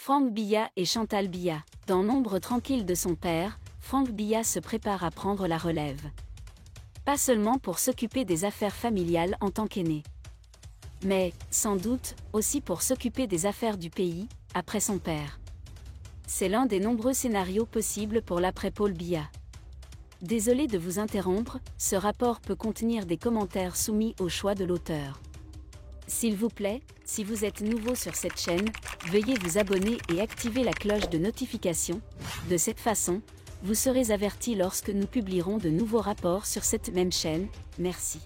Franck Biya et Chantal Biya. Dans l'ombre tranquille de son père, Franck Biya se prépare à prendre la relève. Pas seulement pour s'occuper des affaires familiales en tant qu'aîné, mais, sans doute, aussi pour s'occuper des affaires du pays, après son père. C'est l'un des nombreux scénarios possibles pour l'après-Paul Biya. Désolé de vous interrompre, ce rapport peut contenir des commentaires soumis au choix de l'auteur. S'il vous plaît, si vous êtes nouveau sur cette chaîne, veuillez vous abonner et activer la cloche de notification. De cette façon, vous serez averti lorsque nous publierons de nouveaux rapports sur cette même chaîne. Merci.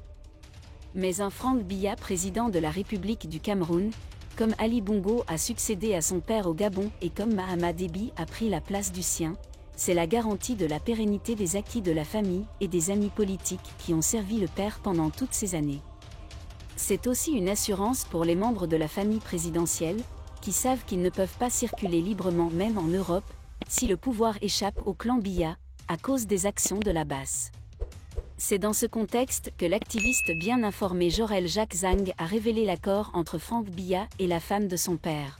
Mais un Franck Biya président de la République du Cameroun, comme Ali Bongo a succédé à son père au Gabon et comme Mahama Déby a pris la place du sien, c'est la garantie de la pérennité des acquis de la famille et des amis politiques qui ont servi le père pendant toutes ces années. C'est aussi une assurance pour les membres de la famille présidentielle, qui savent qu'ils ne peuvent pas circuler librement même en Europe, si le pouvoir échappe au clan Biya, à cause des actions de la BAS. C'est dans ce contexte que l'activiste bien informé Jorel Jacques Zang a révélé l'accord entre Franck Biya et la femme de son père.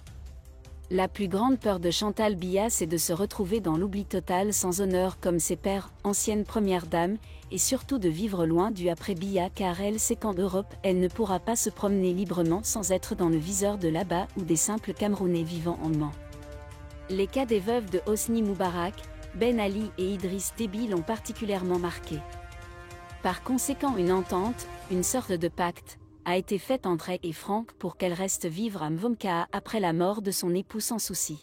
La plus grande peur de Chantal Biya, c'est de se retrouver dans l'oubli total sans honneur comme ses pères, ancienne première dame, et surtout de vivre loin du après Biya car elle sait qu'en Europe, elle ne pourra pas se promener librement sans être dans le viseur de là-bas ou des simples Camerounais vivant en Mans. Les cas des veuves de Hosni Moubarak, Ben Ali et Idriss Déby l'ont particulièrement marqué. Par conséquent, une entente, une sorte de pacte, a été faite entre elle et Franck pour qu'elle reste vivre à Mvomkaa après la mort de son époux sans souci.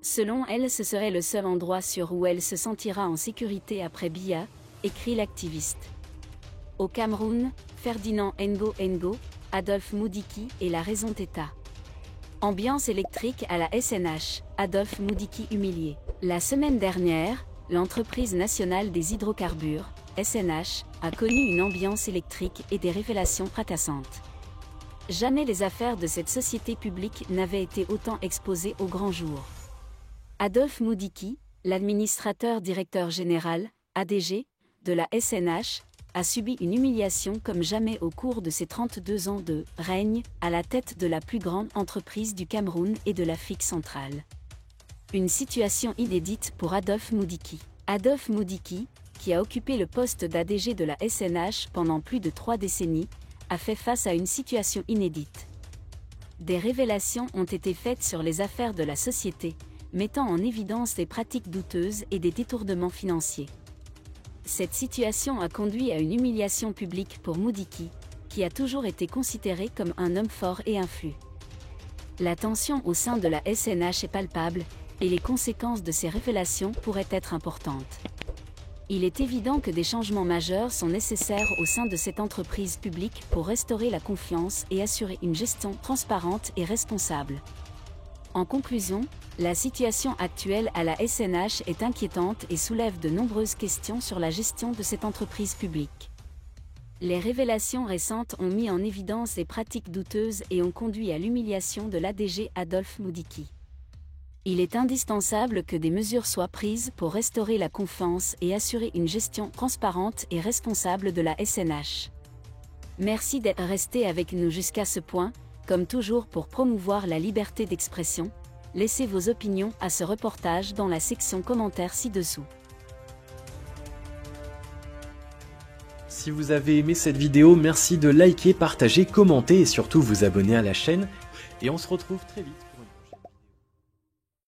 Selon elle, ce serait le seul endroit sûr où elle se sentira en sécurité après Biya, écrit l'activiste. Au Cameroun, Ferdinand Ngo, Adolphe Moudiki et la raison d'État. Ambiance électrique à la SNH, Adolphe Moudiki humilié. La semaine dernière, l'entreprise nationale des hydrocarbures, SNH, a connu une ambiance électrique et des révélations fracassantes. Jamais les affaires de cette société publique n'avaient été autant exposées au grand jour. Adolphe Moudiki, l'administrateur directeur général, ADG, de la SNH, a subi une humiliation comme jamais au cours de ses 32 ans de règne à la tête de la plus grande entreprise du Cameroun et de l'Afrique centrale. Une situation inédite pour Adolphe Moudiki. Adolphe Moudiki, qui a occupé le poste d'ADG de la SNH pendant plus de 3 décennies, a fait face à une situation inédite. Des révélations ont été faites sur les affaires de la société, mettant en évidence des pratiques douteuses et des détournements financiers. Cette situation a conduit à une humiliation publique pour Moudiki, qui a toujours été considéré comme un homme fort et influent. La tension au sein de la SNH est palpable, et les conséquences de ces révélations pourraient être importantes. Il est évident que des changements majeurs sont nécessaires au sein de cette entreprise publique pour restaurer la confiance et assurer une gestion transparente et responsable. En conclusion, la situation actuelle à la SNH est inquiétante et soulève de nombreuses questions sur la gestion de cette entreprise publique. Les révélations récentes ont mis en évidence des pratiques douteuses et ont conduit à l'humiliation de l'ADG Adolphe Moudiki. Il est indispensable que des mesures soient prises pour restaurer la confiance et assurer une gestion transparente et responsable de la SNH. Merci d'être resté avec nous jusqu'à ce point, comme toujours pour promouvoir la liberté d'expression. Laissez vos opinions à ce reportage dans la section commentaires ci-dessous. Si vous avez aimé cette vidéo, merci de liker, partager, commenter et surtout vous abonner à la chaîne. Et on se retrouve très vite.